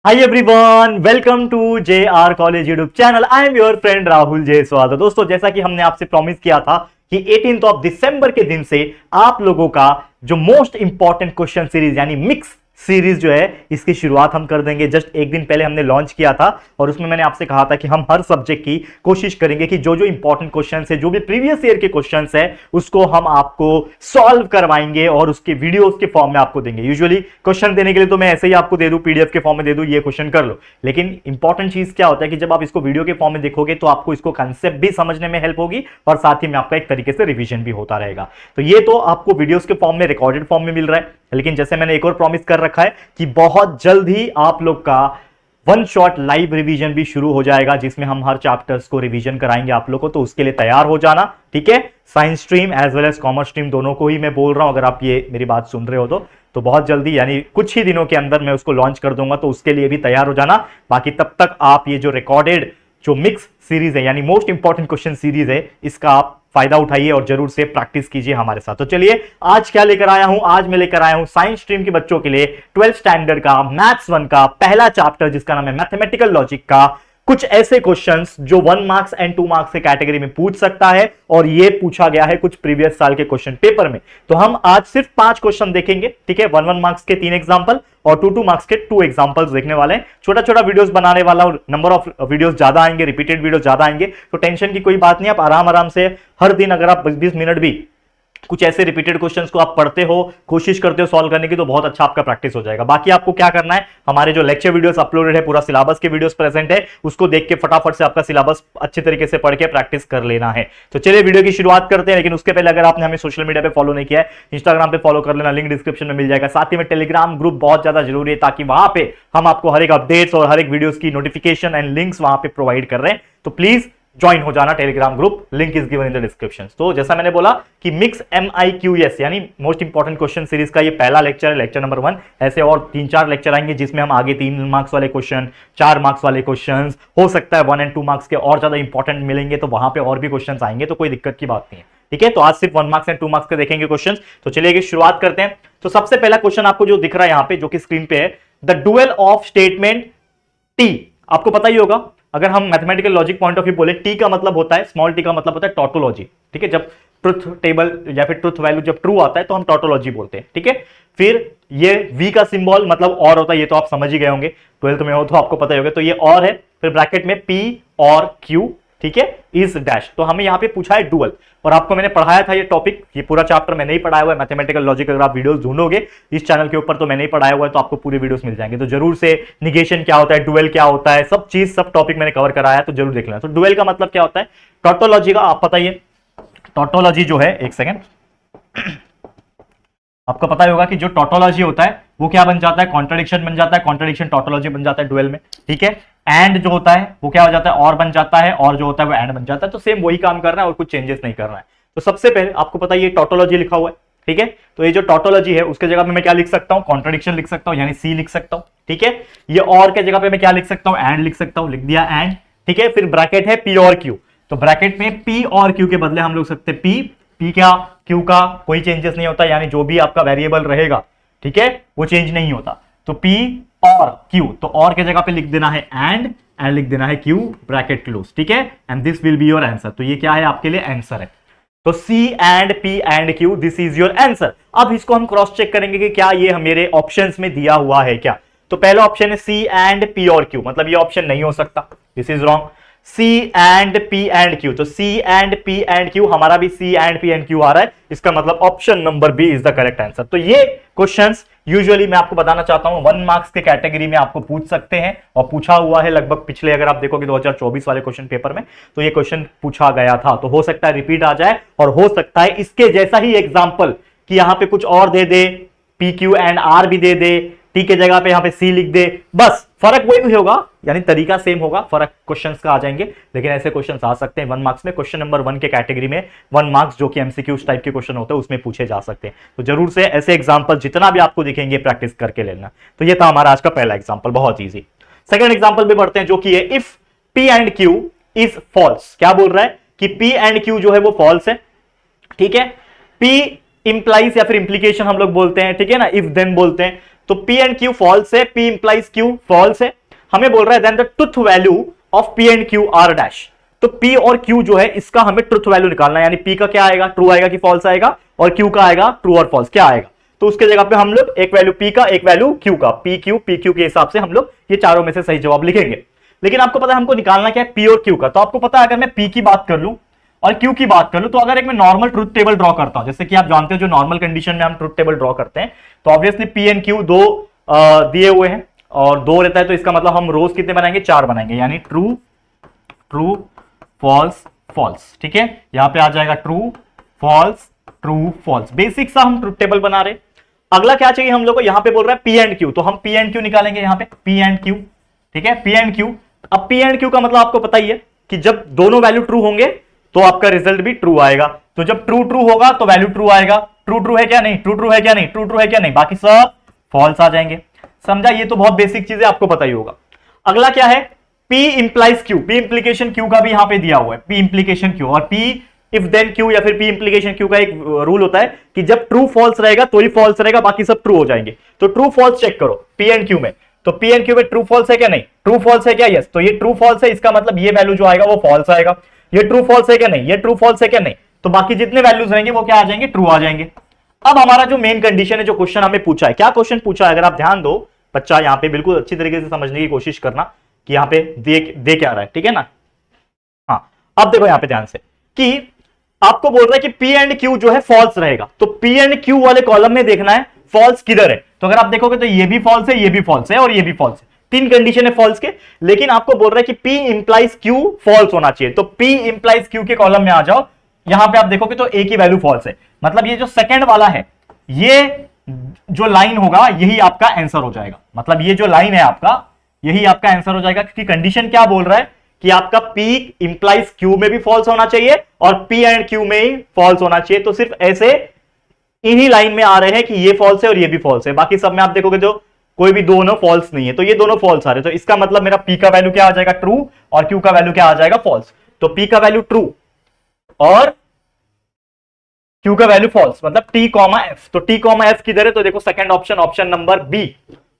Hi everyone, welcome to J R college YouTube channel. I am your friend Rahul Jaiswal. तो दोस्तों, जैसा कि हमने आपसे प्रॉमिस किया था कि 18 ऑफ दिसंबर के दिन से आप लोगों का जो मोस्ट इंपॉर्टेंट क्वेश्चन सीरीज यानी मिक्स सीरीज जो है इसकी शुरुआत हम कर देंगे। जस्ट एक दिन पहले हमने लॉन्च किया था और उसमें मैंने आपसे कहा था कि हम हर सब्जेक्ट की कोशिश करेंगे कि जो जो इंपॉर्टेंट क्वेश्चंस है, जो भी प्रीवियस ईयर के क्वेश्चंस है, उसको हम आपको सॉल्व करवाएंगे और उसके वीडियोस के फॉर्म में आपको देंगे। यूजुअली क्वेश्चन देने के लिए तो मैं ऐसे ही आपको दे दूं, पीडीएफ के फॉर्म में दे दूं, ये क्वेश्चन कर लो। लेकिन इंपॉर्टेंट चीज क्या होता है कि जब आप इसको वीडियो के फॉर्म में देखोगे तो आपको इसको कंसेप्ट भी समझने में हेल्प होगी और साथ ही में आपका एक तरीके से रिवीजन भी होता रहेगा। तो ये तो आपको वीडियोस के फॉर्म में, रिकॉर्डेड फॉर्म में मिल रहा है। लेकिन जैसे मैंने एक और प्रॉमिस कर रखा है कि बहुत जल्द ही आप लोग का वन शॉट लाइव रिवीजन भी शुरू हो जाएगा, जिसमें हम हर चैप्टर्स को रिवीजन कराएंगे आप लोग को। तो उसके लिए तैयार हो जाना, ठीक है। Science stream as well as commerce stream दोनों को ही मैं बोल रहा हूं, अगर आप ये मेरी बात सुन रहे हो तो बहुत जल्दी यानी कुछ ही दिनों के अंदर मैं उसको लॉन्च कर दूंगा, तो उसके लिए भी तैयार हो जाना। बाकी तब तक आप ये जो रिकॉर्डेड जो मिक्स सीरीज है यानी मोस्ट इंपॉर्टेंट क्वेश्चन सीरीज है, इसका आप फायदा उठाइए और जरूर से प्रैक्टिस कीजिए हमारे साथ। तो चलिए, आज क्या लेकर आया हूं? आज मैं लेकर आया हूं साइंस स्ट्रीम के बच्चों के लिए 12th स्टैंडर्ड का मैथ्स 1 का पहला चैप्टर, जिसका नाम है मैथमेटिकल लॉजिक का कुछ ऐसे क्वेश्चंस जो 1 मार्क्स एंड 2 मार्क्स के कैटेगरी में पूछ सकता है, और ये पूछा गया है कुछ प्रीवियस साल के क्वेश्चन पेपर में। तो हम आज सिर्फ 5 क्वेश्चन देखेंगे, ठीक है। 1 मार्क्स के 3 एग्जांपल और 2 मार्क्स के 2 एग्जांपल्स देखने वाले हैं। छोटा छोटा वीडियोस बनाने वाला और नंबर ऑफ वीडियोस ज्यादा आएंगे, रिपीटेड वीडियोस ज्यादा आएंगे, तो टेंशन की कोई बात नहीं। आप आराम आराम से हर दिन अगर आप 20-20 मिनट भी कुछ ऐसे रिपीटेड क्वेश्चंस को आप पढ़ते हो, कोशिश करते हो सॉल्व करने की, तो बहुत अच्छा आपका प्रैक्टिस हो जाएगा। बाकी आपको क्या करना है, हमारे जो लेक्चर वीडियोस अपलोडेड है, पूरा सिलेबस के वीडियोस प्रेजेंट है, उसको देख के फटाफट से आपका सिलेबस अच्छे तरीके से पढ़ के प्रैक्टिस कर लेना है। तो चलिए वीडियो की शुरुआत करते हैं। लेकिन उसके पहले अगर आपने हमें सोशल मीडिया पे फॉलो नहीं किया है, इंस्टाग्राम पे फॉलो कर लेना, लिंक डिस्क्रिप्शन में मिल जाएगा। साथ ही में टेलीग्राम ग्रुप बहुत ज्यादा जरूरी है, ताकि वहां पे हम आपको हर एक अपडेट्स और हर एक वीडियोस की नोटिफिकेशन एंड लिंक्स वहां पे प्रोवाइड कर रहे हैं। तो प्लीज ज्वाइन हो जाना Telegram group, link is given in the description. तो जैसा मैंने बोला कि मिक्स MIQS यानी मोस्ट इंपॉर्टेंट क्वेश्चन सीरीज का ये पहला लेक्चर है, लेक्चर नंबर 1। ऐसे और 3-4 लेक्चर आएंगे जिसमें हम आगे 3 मार्क्स वाले क्वेश्चन, 4 मार्क्स वाले क्वेश्चन, हो सकता है 1 और 2 मार्क्स के और ज्यादा इंपॉर्टेंट मिलेंगे, तो वहां पे और भी क्वेश्चन आएंगे, तो कोई दिक्कत की बात नहीं है, ठीक है। तो आज सिर्फ 1 मार्क्स एंड 2 मार्क्स के देखेंगे क्वेश्चन। तो चलिए शुरुआत करते हैं। तो सबसे पहला क्वेश्चन आपको जो दिख रहा है यहाँ पे, जो कि स्क्रीन पे है, the dual of statement T. आपको पता ही होगा, अगर हम mathematical logic point of view बोले, टी का मतलब होता है, स्मॉल टी का मतलब होता है टॉटोलॉजी, ठीक है। जब ट्रुथ टेबल या फिर ट्रुथ वैल्यू जब ट्रू आता है तो हम टॉटोलॉजी बोलते हैं, ठीक है। फिर ये वी का सिंबल मतलब और होता है, ये तो आप समझ ही गए होंगे, 12th में हो तो आपको पता ही होगा। तो ये और है, फिर ब्रैकेट में पी और क्यू, ठीक है, इज डैश। तो हमें यहां पे पूछा है डुअल, और आपको मैंने पढ़ाया था ये टॉपिक, ये पूरा चैप्टर मैंने ही पढ़ाया हुआ है मैथमेटिकल लॉजिक। अगर आप वीडियोस ढूंढोगे इस चैनल के ऊपर तो मैंने ही पढ़ाया हुआ है, तो आपको पूरे वीडियोस मिल जाएंगे। तो जरूर से निगेशन क्या होता है, डुअल क्या होता है, सब चीज सब टॉपिक मैंने कवर कराया है, तो जरूर देख लेना। तो डुअल का मतलब क्या होता है, टॉटोलॉजी का आप पता ही है। टॉटोलॉजी जो है, एक सेकेंड, आपको पता ही होगा कि जो टॉटोलॉजी होता है वो क्या बन जाता है, कॉन्ट्रडिक्शन बन जाता है, कॉन्ट्रडिक्शन टॉटोलॉजी बन जाता है डुअल में, ठीक है। एंड जो होता है वो क्या हो जाता है, और बन जाता है, और जो होता है वो एंड बन जाता है। तो सेम वही काम कर रहा है और कुछ चेंजेस नहीं कर रहा है। तो सबसे पहले आपको पता है ये टॉटोलॉजी लिखा हुआ है, ठीक है। तो ये जो टॉटोलॉजी है उसके जगह पे मैं क्या लिख सकता हूं, कॉन्ट्रडिक्शन लिख सकता हूं, यानी सी लिख सकता हूं, ठीक है। ये और के जगह पे मैं क्या लिख सकता हूं, एंड लिख सकता हूं, लिख दिया एंड, ठीक है। फिर ब्रैकेट है पी और क्यू, तो ब्रैकेट में पी और क्यू के बदले हम लोग सकते हैं पी क्या, क्यू का कोई चेंजेस नहीं होता, यानी जो भी आपका वेरिएबल रहेगा, ठीक है, वो चेंज नहीं होता। तो पी और क्यू, तो और के जगह पे लिख देना है एंड लिख देना है क्यू, ब्रैकेट क्लोज, ठीक है। And this will be your answer. तो ये क्या है, आपके लिए आंसर है। तो C and P and Q, this is your answer. अब इसको हम क्रॉस चेक करेंगे कि क्या ये मेरे ऑप्शंस में दिया हुआ है क्या। तो पहला ऑप्शन है सी एंड पी और क्यू, मतलब ये ऑप्शन नहीं हो सकता, this is wrong. C and P and Q, तो C and P and Q, हमारा भी C and P and Q आ रहा है, इसका मतलब option number B is the correct answer. तो ये क्वेश्चंस यूजुअली मैं आपको बताना चाहता हूं 1 मार्क्स के कैटेगरी में आपको पूछ सकते हैं, और पूछा हुआ है लगभग पिछले, अगर आप देखोगे 2024 वाले क्वेश्चन पेपर में, तो ये क्वेश्चन पूछा गया था। तो हो सकता है रिपीट आ जाए, और हो सकता है इसके जैसा ही एग्जाम्पल कि यहां पे कुछ और दे दे, पी क्यू एंड आर भी दे दे, टी के जगह पे यहां पे सी लिख दे, बस फर्क वही होगा, यानी तरीका सेम होगा, फर्क क्वेश्चंस का आ जाएंगे। लेकिन ऐसे क्वेश्चंस आ सकते हैं 1 मार्क्स में, क्वेश्चन नंबर 1 के कैटेगरी में 1 मार्क्स जो कि एमसीक्यूज टाइप के क्वेश्चन होते हैं उसमें पूछे जा सकते हैं। तो जरूर से ऐसे एग्जांपल जितना भी आपको दिखेंगे प्रैक्टिस करके लेना। तो ये था हमारा आज का पहला एग्जांपल, बहुत इजी। सेकंड एग्जांपल भी बढ़ते हैं, जो कि है if P and Q is false. क्या बोल रहा है कि पी एंड क्यू जो है वो फॉल्स है, ठीक है। पी इंप्लाइज या फिर इंप्लीकेशन हम लोग बोलते हैं, ठीक है ना, इफ देन बोलते हैं। तो P एंड Q फॉल्स है, P इंप्लाइज Q फॉल्स है। हमें बोल रहा है then the truth value of P and Q are dash. तो P और Q जो है इसका हमें ट्रुथ वैल्यू निकालना है, यानी P का क्या आएगा, ट्रू आएगा कि फॉल्स आएगा, और Q का आएगा ट्रू और फॉल्स क्या आएगा। तो उसके जगह पे हम लोग एक वैल्यू P का, एक वैल्यू Q का, PQ के हिसाब से हम लोग ये चारों में से सही जवाब लिखेंगे। लेकिन आपको पता है हमको निकालना क्या है, P और Q का। तो आपको पता है अगर मैं P की बात कर लूं और Q की बात कर लूं, तो अगर एक मैं नॉर्मल ट्रुथ टेबल ड्रॉ करता हूं, जैसे कि आप जानते हो जो नॉर्मल कंडीशन में हम ट्रुथ टेबल ड्रॉ करते हैं, तो ऑब्वियसली P एंड Q दो दिए हुए हैं और दो रहता है, तो इसका मतलब हम रोज कितने बनाएंगे, 4 बनाएंगे, यानी ट्रू ट्रू फॉल्स फॉल्स। ठीक है, यहां पे आ जाएगा true false true false. Basic सा हम ट्रुथ टेबल बना रहे। अगला क्या चाहिए हम लोग को, यहां पे बोल रहा है P एंड Q, तो हम P एंड Q निकालेंगे यहां पे P एंड Q। ठीक है, P एंड Q। अब P एंड Q का मतलब आपको पता ही है कि जब दोनों वैल्यू ट्रू होंगे तो आपका रिजल्ट भी ट्रू आएगा। तो जब ट्रू ट्रू होगा तो वैल्यू ट्रू आएगा। ट्रू ट्रू है क्या नहीं, ट्रू ट्रू है क्या नहीं, ट्रू ट्रू है क्या नहीं, बाकी सब फॉल्स आ जाएंगे। समझा, ये तो बहुत बेसिक चीज है, आपको पता ही होगा। अगला क्या है, P implies Q, P implication Q का भी यहां पे दिया हुआ है, P इंप्लीकेशन Q और P इफ देन Q या फिर P इंप्लीकेशन Q का एक रूल होता है कि जब ट्रू फॉल्स रहेगा तो ही फॉल्स रहेगा, बाकी सब ट्रू हो जाएंगे। तो ट्रू फॉल्स चेक करो P एंड Q में, तो P एंड Q में ट्रू फॉल्स है क्या नहीं, ट्रू फॉल्स है क्या, यस, तो ये ट्रू फॉल्स है, इसका मतलब ये वैल्यू जो आएगा वो फॉल्स आएगा। ये ट्रू फॉल्स है क्या नहीं, ये ट्रू फॉल्स है क्या नहीं, तो बाकी जितने वैल्यूज रहेंगे वो क्या आ जाएंगे, ट्रू आ जाएंगे। अब हमारा जो मेन कंडीशन है, जो क्वेश्चन हमें पूछा है, क्या क्वेश्चन पूछा है, अगर आप ध्यान दो बच्चा, यहां पे बिल्कुल अच्छी तरीके से समझने की कोशिश करना कि यहां पे दे क्या रहा है, ठीक है ना। हाँ, अब देखो यहां पे ध्यान से कि आपको बोल रहा है कि P एंड Q जो है फॉल्स रहेगा, तो P एंड Q वाले कॉलम में देखना है फॉल्स किधर है। तो अगर आप देखोगे तो ये भी फॉल्स है, ये भी फॉल्स है और ये भी फॉल्स है, 3 कंडीशन है फॉल्स के। लेकिन आपको बोल रहा है कि P इंप्लाइज Q फॉल्स होना चाहिए, तो P इंप्लाइज Q के कॉलम में आ जाओ। यहां पे आप देखोगे तो A की वैल्यू फॉल्स है, मतलब ये जो सेकंड वाला है, ये जो लाइन होगा यही आपका आंसर हो जाएगा। मतलब ये जो लाइन है आपका, यही आपका आंसर हो जाएगा, क्योंकि कंडीशन क्या बोल रहा है कि आपका P इंप्लाइज Q में भी फॉल्स होना चाहिए और P एंड Q में ही फॉल्स होना चाहिए। तो सिर्फ ऐसे इन्हीं लाइन में आ रहे हैं कि ये फॉल्स है और ये भी फॉल्स है, बाकी सब में आप देखोगे जो कोई भी दोनों फॉल्स नहीं है, तो ये दोनों फॉल्स आ रहे हैं। तो इसका मतलब मेरा P का वैल्यू क्या आ जाएगा, ट्रू, और Q का वैल्यू क्या आ जाएगा, फॉल्स। तो P का वैल्यू ट्रू और Q का वैल्यू फॉल्स, मतलब T कॉमा F। तो T कॉमा F किधर है, तो देखो second option, option number B,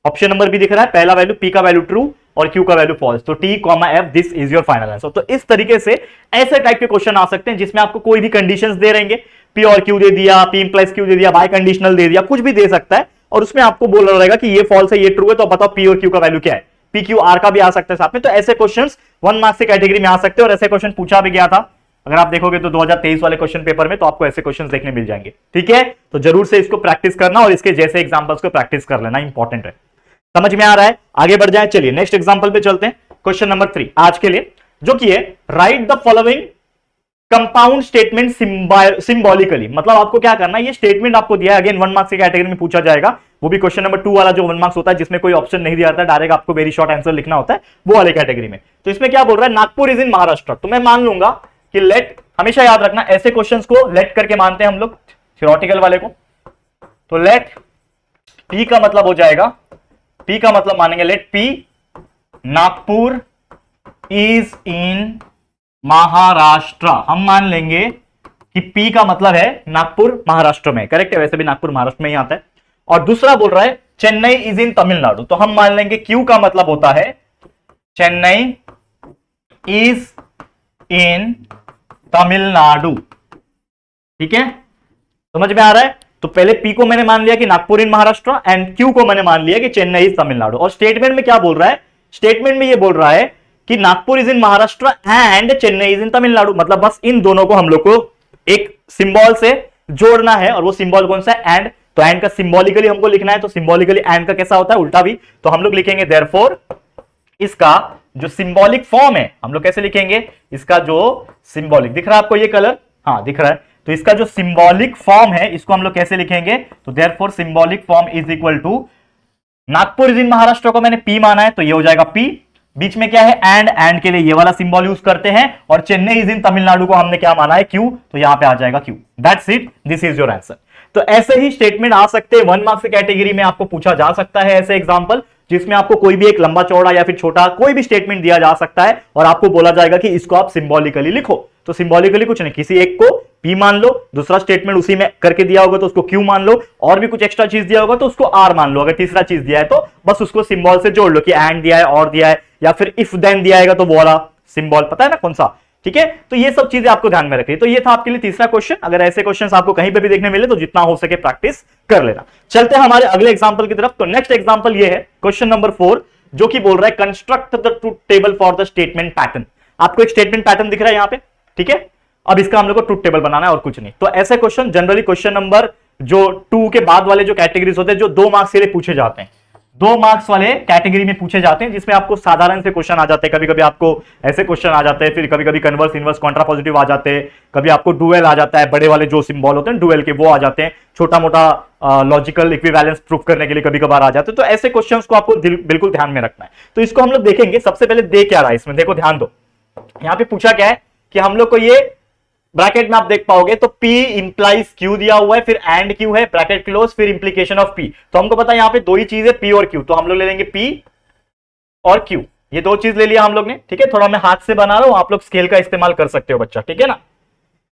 option number B दिख रहा है, पहला वैल्यू P का वैल्यू ट्रू और Q का वैल्यू फॉल्स। तो T comma F, this is your final answer. तो इस तरीके से ऐसे टाइप के क्वेश्चन आ सकते हैं जिसमें आपको कोई भी कंडीशंस दे रहेंगे, P और Q दे दिया, P इंप्लाइज Q दे दिया, बाय कंडीशनल दे दिया, कुछ भी दे सकता है, और उसमें आपको बोल रहा रहेगा कि ये फॉल्स है, ये ट्रू है, तो बताओ P और Q का वैल्यू क्या है। P Q R का भी आ सकता है साथ में। तो ऐसे क्वेश्चंस 1 मार्क्स की कैटेगरी में आ सकते हैं, और ऐसे क्वेश्चन पूछा भी गया था, अगर आप देखोगे तो 2023 वाले क्वेश्चन पेपर में, तो आपको ऐसे क्वेश्चंस देखने मिल जाएंगे। ठीक है, तो जरूर से इसको प्रैक्टिस करना और इसके जैसे एग्जांपल्स को प्रैक्टिस कर लेना, इंपॉर्टेंट है। समझ में आ रहा है, आगे बढ़ जाए, चलिए नेक्स्ट एग्जांपल पे चलते हैं। क्वेश्चन नंबर 3 आज के लिए, जो कि है right the following compound statement symbolically. मतलब आपको क्या करना है, ये स्टेटमेंट आपको दिया है, अगेन 1 मार्क्स की कैटेगरी में पूछा जाएगा, वो भी क्वेश्चन नंबर 2 वाला जो 1 मार्क्स होता है, जिसमें कोई ऑप्शन नहीं दिया जाता, डायरेक्ट आपको वेरी शॉर्ट आंसर लिखना होता है, वो वाले कैटेगरी में। तो इसमें क्या बोल रहा है, नागपुर इज इन महाराष्ट्र। तो मैं मान लूंगा कि लेट, हमेशा याद रखना ऐसे क्वेश्चंस को लेट करके मानते हैं हम लोग, थ्योरेटिकल वाले को। तो लेट P का मतलब हो जाएगा, P का मतलब मानेंगे let P Nagpur is in Maharashtra. हम मान लेंगे कि P का मतलब है नागपुर महाराष्ट्र में, करेक्ट है, वैसे भी नागपुर महाराष्ट्र में ही आता है। और दूसरा बोल रहा है चेन्नई इज इन तमिलनाडु, तो हम मान लेंगे Q का मतलब होता है चेन्नई इज इन तमिलनाडु। ठीक है, समझ में आ रहा है। तो पहले P को मैंने मान लिया कि नागपुर इन महाराष्ट्र, एंड Q को मैंने मान लिया कि चेन्नई इज तमिलनाडु। और स्टेटमेंट में क्या बोल रहा है, स्टेटमेंट में ये बोल रहा है कि Nagpur is in Maharashtra and Chennai is in Tamil Nadu. मतलब बस इन दोनों को हम लोग को एक सिंबल से जोड़ना है, और वो सिंबल कौन सा है, एंड। तो एंड का सिंबॉलिकली हमको लिखना है, तो सिंबॉलिकली एंड का कैसा होता है, उल्टा भी। तो हम लोग लिखेंगे देयरफॉर, इसका जो सिंबॉलिक फॉर्म है हम लोग कैसे लिखेंगे, इसका जो सिंबॉलिक दिख रहा है आपको, ये कलर, हाँ दिख रहा है, तो इसका जो सिंबॉलिक फॉर्म है इसको हम लोग कैसे लिखेंगे, तो therefore symbolic form is equal to, Nagpur is in Maharashtra को मैंने P माना है, तो ये हो जाएगा P, बीच में क्या है एंड, एंड के लिए ये वाला सिंबल यूज करते हैं, और चेन्नई इज इन तमिलनाडु को हमने क्या माना है, Q, तो यहां पे आ जाएगा Q। That's it, this is your answer. तो ऐसे ही स्टेटमेंट आ सकते हैं, 1 मार्क्स की कैटेगरी में आपको पूछा जा सकता है ऐसे एग्जांपल, जिसमें आपको कोई भी एक लंबा चौड़ा या फिर छोटा कोई भी स्टेटमेंट दिया जा सकता है, और आपको बोला जाएगा कि इसको आप सिंबॉलिकली लिखो। तो सिंबॉलिकली कुछ नहीं, किसी एक को P मान लो, दूसरा स्टेटमेंट उसी में करके दिया होगा तो उसको Q मान लो, और भी कुछ एक्स्ट्रा चीज दिया होगा तो उसको R मान लो, अगर तीसरा चीज दिया है तो बस उसको सिंबल से जोड़ लो कि एंड दिया है, और दिया है, या फिर इफ देन दिया है तो वो वाला सिंबल पता है ना कौन सा, ठीक है। तो ये सब चीजें आपको ध्यान में रखनी। तो ये था आपके लिए तीसरा क्वेश्चन। अगर ऐसे क्वेश्चंस आपको कहीं पे भी देखने मिले तो जितना हो सके प्रैक्टिस कर लेना। चलते हैं हमारे अगले एग्जांपल की तरफ। तो नेक्स्ट एग्जांपल ये है क्वेश्चन नंबर 4, जो कि बोल रहा है construct the truth table for the statement pattern. आपको एक स्टेटमेंट पैटर्न दिख रहा है यहां पे, ठीक है। अब इसका हम लोग को ट्रुथ टेबल बनाना है और कुछ नहीं। तो ऐसे क्वेश्चन जनरली क्वेश्चन नंबर जो 2 के बाद वाले जो कैटेगरीज होते हैं, जो 2 मार्क्स के लिए पूछे जाते हैं, 2 मार्क्स वाले कैटेगरी में पूछे जाते हैं, जिसमें आपको साधारण से क्वेश्चन आ जाते हैं, कभी कभी आपको ऐसे क्वेश्चन आ जाते हैं, फिर कभी कभी कन्वर्स इनवर्स कॉन्ट्रापोजिटिव आ जाते हैं, कभी आपको डुअल आ जाता है, बड़े वाले जो सिंबल होते हैं डुअल के वो आ जाते हैं, छोटा मोटा लॉजिकल इक्विवेलेंस प्रूफ करने के लिए कभी कभार आ जाते हैं। तो ऐसे क्वेश्चंस को आपको बिल्कुल ध्यान में रखना है। तो इसको हम लोग देखेंगे। सबसे पहले दे क्या रहा है इसमें, देखो ध्यान दो। यहां पे पूछा क्या है कि हम लोग को ये ब्रैकेट में आप देख पाओगे तो P इंप्लाइज Q दिया हुआ है, फिर एंड Q है, ब्रैकेट क्लोज, फिर इंप्लीकेशन ऑफ P। तो हमको पता है यहां पे दो ही चीज है, P और Q, तो हम लोग ले लेंगे P और Q, ये दो चीज ले लिया हम लोग ने, ठीक है। थोड़ा मैं हाथ से बना रहा हूं, आप लोग स्केल का इस्तेमाल कर सकते हो बच्चा, ठीक है ना।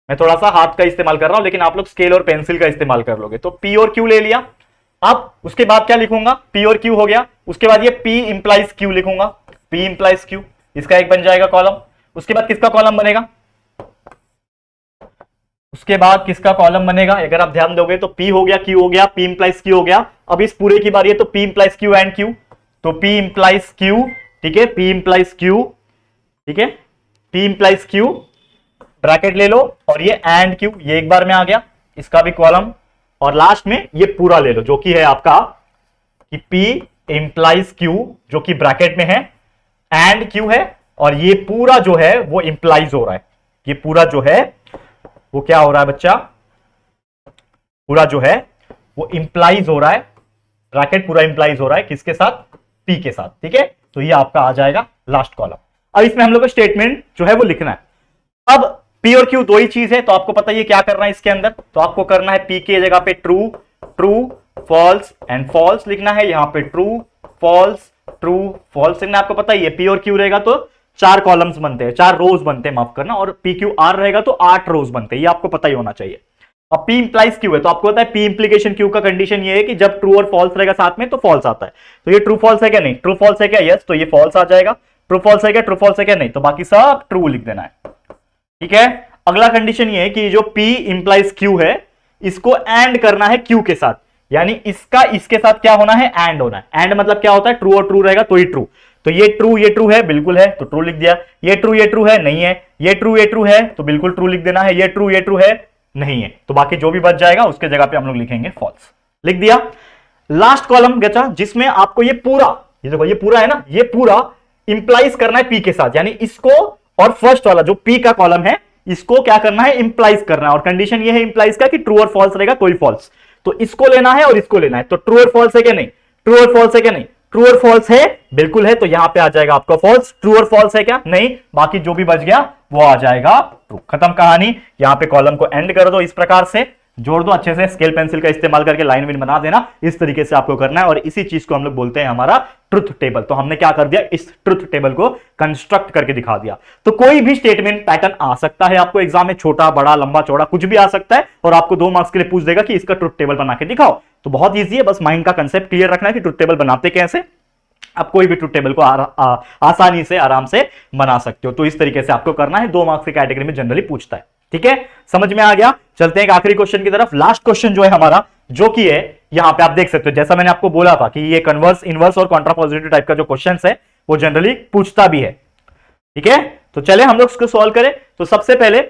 मैं थोड़ा सा हाथ का इस्तेमाल कर रहा हूं, लेकिन आप लोग स्केल और पेंसिल का इस्तेमाल कर लोगे। तो P और Q ले लिया। अब उसके बाद क्या लिखूंगा, P और Q हो गया। उसके बाद ये P इंप्लाइज Q लिखूंगा, P इंप्लाइज Q, इसका एक बन जाएगा कॉलम। उसके बाद किसका कॉलम बनेगा, उसके बाद किसका कॉलम बनेगा, अगर आप ध्यान दोगे तो P हो गया, Q हो गया, P इंप्लाइज Q हो गया। अब इस पूरे की बारी है तो P implies Q and Q, तो P इंप्लाइज Q, ठीक है, P इंप्लाइज Q, ठीक है, P इंप्लाइज Q, ब्रैकेट ले लो, और ये एंड Q, ये एक बार में आ गया, इसका भी कॉलम, और लास्ट में ये पूरा ले लो जो कि है आपका कि P इंप्लाइज Q, जो कि ब्रैकेट में है, एंड Q है, और ये पूरा जो है वो इंप्लाइज हो रहा है, ये पूरा जो है वो क्या हो रहा है बच्चा, पूरा जो है वो इंप्लाइज हो रहा है, ब्रैकेट पूरा इंप्लाइज हो रहा है किसके साथ, P के साथ, ठीक है। तो ये आपका आ जाएगा लास्ट कॉलम। अब इसमें हम लोग का स्टेटमेंट जो है वो लिखना है। अब P और Q दो ही चीज है, तो आपको पता है क्या करना है इसके अंदर, तो आपको करना है P की जगह पे true true false and false लिखना है, यहां पे ट्रू फॉल्स लिखना है। आपको पता ही है P और Q रहेगा तो 4 कॉलम्स बनते हैं, 4 रोज बनते हैं, माफ करना, और PQR रहेगा तो 8 रोज बनते हैं, ये आपको पता ही होना चाहिए। अब P इंप्लाइज Q है, तो आपको पता है P इंप्लीकेशन Q का कंडीशन ये है कि जब ट्रू और फॉल्स रहेगा साथ में तो फॉल्स आता है। तो ये ट्रू फॉल्स है क्या, नहीं, ट्रू फॉल्स है क्या, यस, तो ये फॉल्स आ जाएगा। ट्रू फॉल्स है क्या, ट्रू फॉल्स है क्या, नहीं, तो बाकी सब ट्रू लिख देना है, ठीक है। अगला कंडीशन ये है कि जो P इंप्लाइज Q है इसको एंड करना है Q के साथ, यानी इसका इसके साथ क्या होना है, एंड होना है। एंड मतलब क्या होता है, ट्रू और ट्रू रहेगा तो ही ट्रू, तो ये ट्रू है, बिल्कुल है तो ट्रू लिख दिया। ये ट्रू है, नहीं है, ये ट्रू है तो बिल्कुल ट्रू लिख देना है। ये ट्रू है, नहीं है, तो बाकी जो भी बच जाएगा उसके जगह पे हम लोग लिखेंगे फॉल्स, लिख दिया। लास्ट कॉलम बचा जिसमें आपको ये पूरा, ये देखो ये पूरा है ना, ये पूरा इंप्लाइज करना है P के साथ, यानी इसको और फर्स्ट वाला जो P का कॉलम है इसको क्या करना है, इंप्लाइज करना है। और कंडीशन ये है इंप्लाइज का कि ट्रू और फॉल्स रहेगा कोई फॉल्स, तो इसको लेना है और इसको लेना है। तो ट्रू और फॉल्स है क्या, नहीं, ट्रू और फॉल्स है क्या, नहीं, ट्रू और फॉल्स है, बिल्कुल है, तो यहां पे आ जाएगा आपका फॉल्स। ट्रू और फॉल्स है क्या, नहीं, बाकी जो भी बच गया वो आ जाएगा ट्रू। खत्म कहानी। यहां पे कॉलम को एंड कर दो, इस प्रकार से जोड़ दो अच्छे से, स्केल पेंसिल का इस्तेमाल करके लाइन विन बना देना, इस तरीके से आपको करना है। और इसी चीज को हम लोग बोलते हैं हमारा ट्रुथ टेबल। तो हमने क्या कर दिया, इस ट्रुथ टेबल को कंस्ट्रक्ट करके दिखा दिया। तो कोई भी स्टेटमेंट पैटर्न आ सकता है आपको एग्जाम में, छोटा बड़ा लंबा चौड़ा कुछ भी आ सकता है, और आपको 2 मार्क्स के लिए पूछ देगा कि इसका ट्रुथ टेबल बना के दिखाओ। तो बहुत ईजी है, बस माइंड का कंसेप्ट क्लियर रखना है कि ट्रुथ टेबल बनाते कैसे। आप कोई भी ट्रुथ टेबल को आसानी से आराम से बना सकते हो। तो इस तरीके से आपको करना है, 2 मार्क्स की कैटेगरी में जनरली पूछता है, ठीक है, समझ में आ गया। चलते हैं एक आखिरी क्वेश्चन की तरफ। लास्ट क्वेश्चन जो है हमारा, जो कि है यहां पे आप देख सकते हो, जैसा मैंने आपको बोला था कि ये कन्वर्स इनवर्स और कॉन्ट्रापोजिटिव टाइप का जो क्वेश्चन है वो जनरली पूछता भी है, ठीक है। तो चले हम लोग इसको सॉल्व करें। तो सबसे पहले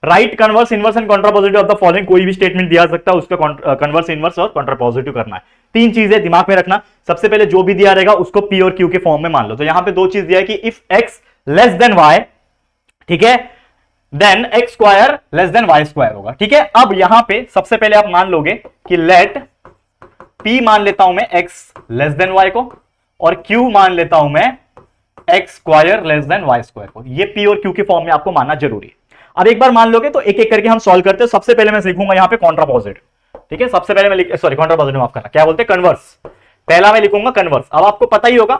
right converse inverse and contrapositive of the following, कोई भी स्टेटमेंट दिया सकता है उसका कन्वर्स इनवर्स और कॉन्ट्रापोजिटिव करना है। 3 चीजें दिमाग में रखना। सबसे पहले जो भी दिया रहेगा उसको P और Q के फॉर्म में मान लो। तो यहां पे 2 चीज दिया है कि if x less than y, ठीक है, then x square less than y square होगा, ठीक है। अब यहां पे सबसे पहले आप मान लोगे कि लेट P मान लेता हूं मैं x लेस देन y को, और Q मान लेता हूं मैं x square less than y square को। ये P और Q के फॉर्म में आपको मानना जरूरी है। अब एक बार मान लोगे तो एक एक करके हम सॉल्व करते हैं। सबसे पहले मैं लिखूंगा यहां पे कॉन्ट्रापोजिटिव, ठीक है। सबसे पहले मैं सॉरी कॉन्ट्रापोजिटिव माफ करना, क्या बोलते हैं, कन्वर्स। पहला मैं लिखूंगा कन्वर्स। अब आपको पता ही होगा,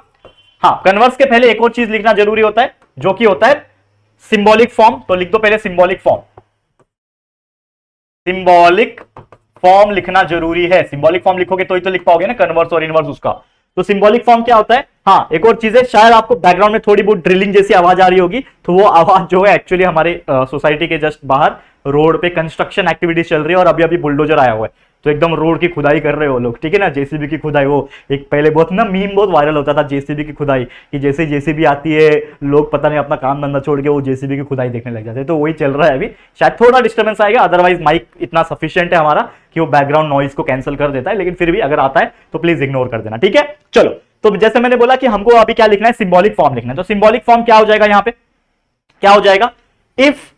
हाँ, कन्वर्स के पहले एक और चीज लिखना जरूरी होता है, जो कि होता है सिंबॉलिक फॉर्म। तो लिख दो पहले सिंबॉलिक फॉर्म, सिंबॉलिक फॉर्म लिखना जरूरी है। सिंबॉलिक फॉर्म लिखोगे तो ही तो लिख पाओगे ना कन्वर्स और इनवर्स उसका। तो सिंबॉलिक फॉर्म क्या होता है? हाँ, एक और चीज है, शायद आपको बैकग्राउंड में थोड़ी बहुत ड्रिलिंग जैसी आवाज आ रही होगी, तो वो आवाज जो है एक्चुअली हमारे सोसाइटी के जस्ट बाहर रोड पे कंस्ट्रक्शन एक्टिविटीज चल रही है और अभी अभी बुलडोजर आया हुआ है, तो एकदम रोड की खुदाई कर रहे हो लोग, ठीक है ना, जेसीबी की खुदाई। वो एक पहले बहुत ना मीम बहुत वायरल होता था जेसीबी की खुदाई, कि जैसे जेसीबी आती है लोग पता नहीं अपना काम धंधा छोड़ के वो जेसीबी की खुदाई देखने लग जाते हैं। तो वही चल रहा है अभी, शायद थोड़ा डिस्टर्बेंस आएगा, अदरवाइज माइक इतना सफिशिएंट है हमारा कि वो बैकग्राउंड नॉइज को कैंसिल कर देता है, लेकिन फिर भी अगर आता है तो प्लीज इग्नोर कर देना, ठीक है। चलो, तो जैसे मैंने बोला कि हमको अभी क्या लिखना है, सिंबॉलिक फॉर्म लिखना है। तो सिंबॉलिक फॉर्म क्या हो जाएगा यहाँ पे, क्या हो जाएगा, इफ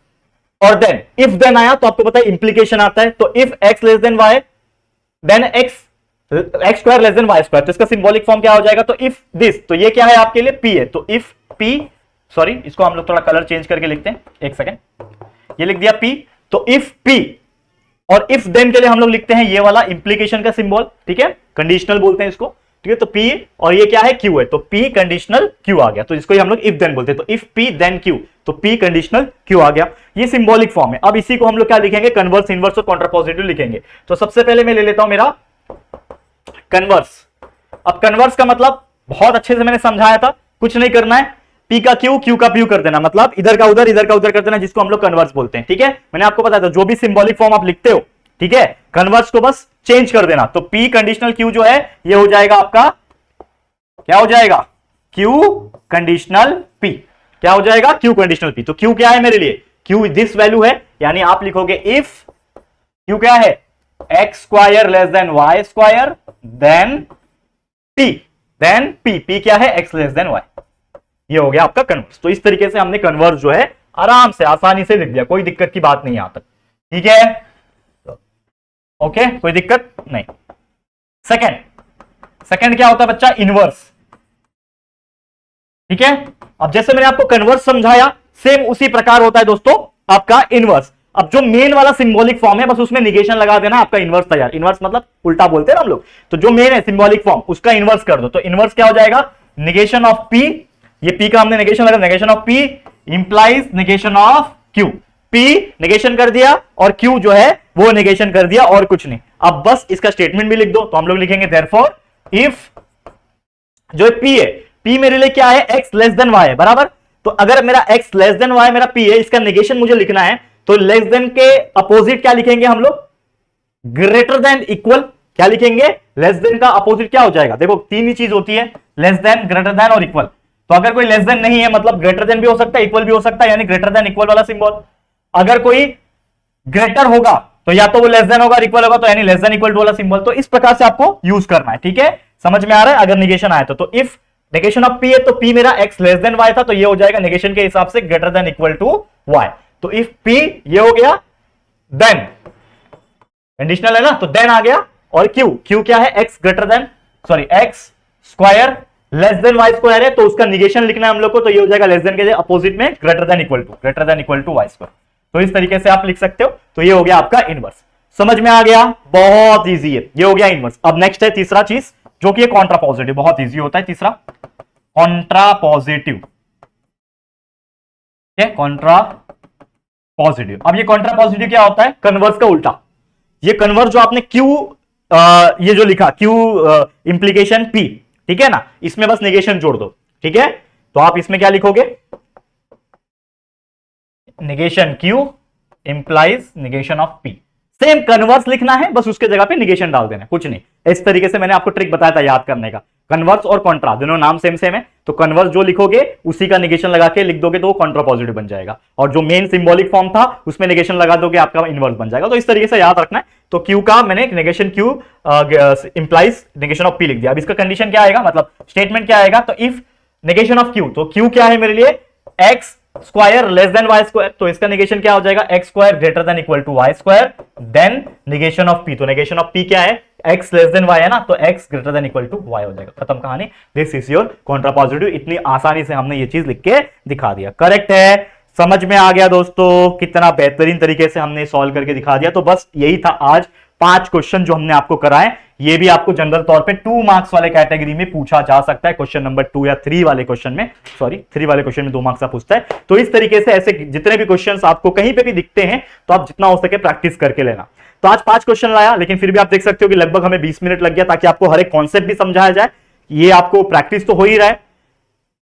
और देन। इफ देन आया तो आपको पता है इंप्लीकेशन आता है, तो if X less than Y then X square less than Y square, तो इसका सिंबॉलिक फॉर्म क्या हो जाएगा, तो इफ दिस, तो ये क्या है आपके लिए पी है, तो इफ पी, सॉरी इसको हम लोग थोड़ा कलर चेंज करके लिखते हैं, एक सेकेंड, ये लिख दिया पी, तो इफ पी, और इफ देन के लिए हम लोग लिखते हैं ये वाला इंप्लीकेशन का सिंबल, ठीक है, कंडीशनल बोलते हैं इसको, ठीक है। तो P और ये क्या है Q है, तो P कंडीशनल Q आ गया, तो इसको ही हम लोग इफ देन बोलते हैं, तो इफ P देन Q, तो P कंडीशनल Q आ गया। ये सिंबॉलिक फॉर्म है। अब इसी को हम लोग क्या लिखेंगे, कन्वर्स, इनवर्स और कॉन्ट्रापोजिटिव लिखेंगे। तो सबसे पहले मैं ले लेता हूं मेरा कन्वर्स। अब कन्वर्स का मतलब बहुत अच्छे से मैंने समझाया था, कुछ नहीं करना है, P का Q, Q का P कर देना, मतलब इधर का उधर, इधर का उधर कर देना, जिसको हम लोग कन्वर्स बोलते हैं, ठीक है। मैंने आपको बताया था जो भी सिंबॉलिक फॉर्म आप लिखते हो, ठीक है, कन्वर्स को बस चेंज कर देना। तो P कंडीशनल Q जो है ये हो जाएगा आपका, क्या हो जाएगा, Q कंडीशनल P, क्या हो जाएगा, Q कंडीशनल P। तो Q क्या है मेरे लिए, Q दिस वैल्यू है, यानी आप लिखोगे इफ Q क्या है, X square less than Y square then P, then P क्या है, एक्स लेस देन वाई। ये हो गया आपका कन्वर्स। तो इस तरीके से हमने कन्वर्स जो है आराम से आसानी से लिख दिया, कोई दिक्कत की बात नहीं यहां तक, ठीक है, ओके, कोई दिक्कत नहीं। सेकंड क्या होता है बच्चा, इनवर्स, ठीक है। अब जैसे मैंने आपको कन्वर्स समझाया, सेम उसी प्रकार होता है दोस्तों आपका इनवर्स। अब जो मेन वाला सिंबॉलिक फॉर्म है बस उसमें निगेशन लगा देना, आपका इनवर्स तैयार। इनवर्स मतलब उल्टा बोलते हैं ना हम लोग, तो जो मेन है सिंबॉलिक फॉर्म उसका इनवर्स कर दो। तो इनवर्स क्या हो जाएगा, निगेशन ऑफ P, ये P का हमने निगेशन लगा, negation of P implies negation of Q। P negation कर दिया और Q जो है वो निगेशन कर दिया, और कुछ नहीं। अब बस इसका स्टेटमेंट भी लिख दो, तो हम लोग लिखेंगे देयरफॉर इफ जो P है, P मेरे लिए क्या है, x लेस देन y है, बराबर। तो अगर मेरा x लेस देन y मेरा P है, इसका निगेशन मुझे लिखना है, तो लेस देन के अपोजिट क्या लिखेंगे हम लोग, ग्रेटर देन इक्वल। क्या लिखेंगे, लेस देन का अपोजिट क्या हो जाएगा, देखो तीन ही चीज होती है, लेस देन, ग्रेटर देन और इक्वल। तो अगर कोई लेस देन नहीं है मतलब ग्रेटर देन भी हो सकता है, इक्वल भी हो सकता है, यानी ग्रेटर देन इक्वल वाला सिंबल। अगर कोई ग्रेटर होगा तो या तो वो लेस देन होगा, इक्वल होगा, तो यानी लेस देन इक्वल वाला सिंबल। तो इस प्रकार से आपको यूज करना है, ठीक है, समझ में आ रहा है। अगर निगेशन आया तो इफ नेगेशन ऑफ P है, तो P मेरा x लेस देन y था, तो ये हो जाएगा नेगेशन के हिसाब से greater than equal to y। तो इफ P ये हो गया, देन कंडीशनल है ना, तो देन आ गया, और Q क्या है, x greater then, sorry x square less than y square है, तो उसका निगेशन लिखना है हम लोग को, तो ये हो जाएगा लेस देन के अपोजिट में greater than equal to y square. तो इस तरीके से आप लिख सकते हो। तो ये हो गया आपका इनवर्स, समझ में आ गया, बहुत इजी है, ये हो गया इनवर्स। अब नेक्स्ट है तीसरा चीज जो कि कॉन्ट्रा पॉजिटिव, बहुत इजी होता है तीसरा, कॉन्ट्रा पॉजिटिव, कॉन्ट्रा पॉजिटिव। अब ये कॉन्ट्रा पॉजिटिव क्या होता है, कन्वर्स का उल्टा। ये कन्वर्स जो आपने Q ये जो लिखा Q इंप्लीकेशन P, ठीक है ना, इसमें बस निगेशन जोड़ दो, ठीक है। तो आप इसमें क्या लिखोगे, negation Q implies negation of P। Same converse लिखना है, बस उसके जगह पे निगेशन डाल देना, कुछ नहीं। इस तरीके से मैंने आपको ट्रिक बताया था याद करने का। कन्वर्स और कॉन्ट्रा दोनों नाम सेम सेम है, तो कन्वर्स जो लिखोगे उसी का निगेशन लगा के लिख दोगे तो वो कॉन्ट्रा पॉजिटिव बन जाएगा, और जो मेन सिंबॉलिक फॉर्म था उसमें निगेशन लगा दोगे आपका इनवर्स बन जाएगा। तो इस तरीके से याद रखना है। तो Q का मैंने negation Q implies negation of P लिख दिया। अब इसका कंडीशन क्या आएगा, मतलब स्टेटमेंट क्या आएगा, तो इफ निगेशन ऑफ Q, तो Q क्या है मेरे लिए, x square less than Y square, तो इसका निगेशन क्या हो जाएगा, X square greater than equal to Y square then negation of P। तो निगेशन ऑफ P क्या है, x लेस देन y है ना, तो x greater than equal to y हो जाएगा, खत्म कहानी। This is your contrapositive. इतनी आसानी से हमने ये चीज लिख के दिखा दिया, करेक्ट है, समझ में आ गया दोस्तों, कितना बेहतरीन तरीके से हमने सॉल्व करके दिखा दिया। तो बस यही था आज 5 क्वेश्चन जो हमने आपको कराए, ये भी आपको जनरल तौर पे 2 मार्क्स वाले कैटेगरी में पूछा जा सकता है, क्वेश्चन नंबर 2 या 3 वाले क्वेश्चन में, सॉरी 3 वाले क्वेश्चन में 2 मार्क्स का पूछता है। तो इस तरीके से ऐसे जितने भी क्वेश्चंस आपको कहीं पे भी दिखते हैं तो आप जितना हो सके प्रैक्टिस करके लेना। तो आज 5 क्वेश्चन लाया, लेकिन फिर भी आप देख सकते हो कि लगभग हमें 20 मिनट लग गया ताकि आपको हर एक कॉन्सेप्ट भी समझाया जाए। ये आपको प्रैक्टिस तो हो ही रहा है,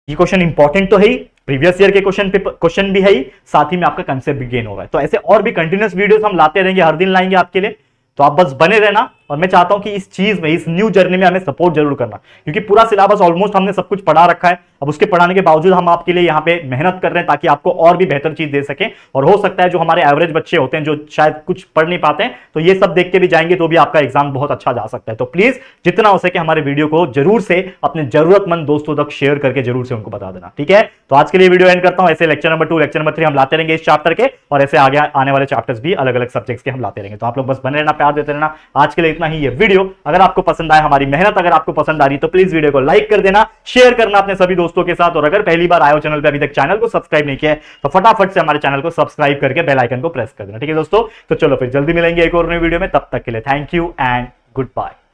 ये क्वेश्चन इंपॉर्टेंट तो है ही, प्रीवियस ईयर के क्वेश्चन भी है ही, साथ ही में आपका कंसेप्ट भी गेन हो रहा है। तो ऐसे और भी कंटिन्यूस वीडियोस हम लाते रहेंगे, हर दिन लाएंगे आपके लिए, तो आप बस बने रहना। और मैं चाहता हूं कि इस चीज में, इस न्यू जर्नी में हमें सपोर्ट जरूर करना, क्योंकि पूरा सिलेबस ऑलमोस्ट हमने सब कुछ पढ़ा रखा है। अब उसके पढ़ाने के बावजूद हम आपके लिए यहाँ पे मेहनत कर रहे हैं ताकि आपको और भी बेहतर चीज दे सके। और हो सकता है जो हमारे एवरेज बच्चे होते हैं जो शायद कुछ पढ़ नहीं पाते हैं, तो ये सब देख के भी जाएंगे तो भी आपका एग्जाम बहुत अच्छा जा सकता है। तो प्लीज जितना हो सके हमारे वीडियो को जरूर से अपने जरूरतमंद दोस्तों तक शेयर करके जरूर से उनको बता देना, ठीक है। तो आज के लिए वीडियो एंड करता हूं। ऐसे लेक्चर नंबर 2, लेक्चर नंबर 3 हम लाते रहेंगे इस चैप्टर के, और ऐसे आगे आने वाले चैप्टर्स भी अलग अलग सब्जेक्ट्स के हम लाते रहेंगे। तो आप लोग बस बने रहना, प्यार देते रहना। आज के लिए इतना ही। ये वीडियो अगर आपको पसंद आए, हमारी मेहनत अगर आपको पसंद आ रही तो प्लीज वीडियो को लाइक कर देना, शेयर करना अपने सभी दोस्तों के साथ। और अगर पहली बार आए हो चैनल पे, अभी तक चैनल को सब्सक्राइब नहीं किया है, तो फटाफट से हमारे चैनल को सब्सक्राइब करके बेल आइकन को प्रेस कर देना, ठीक है दोस्तों। तो चलो फिर जल्दी मिलेंगे एक और नई वीडियो में, तब तक के लिए thank you and good bye.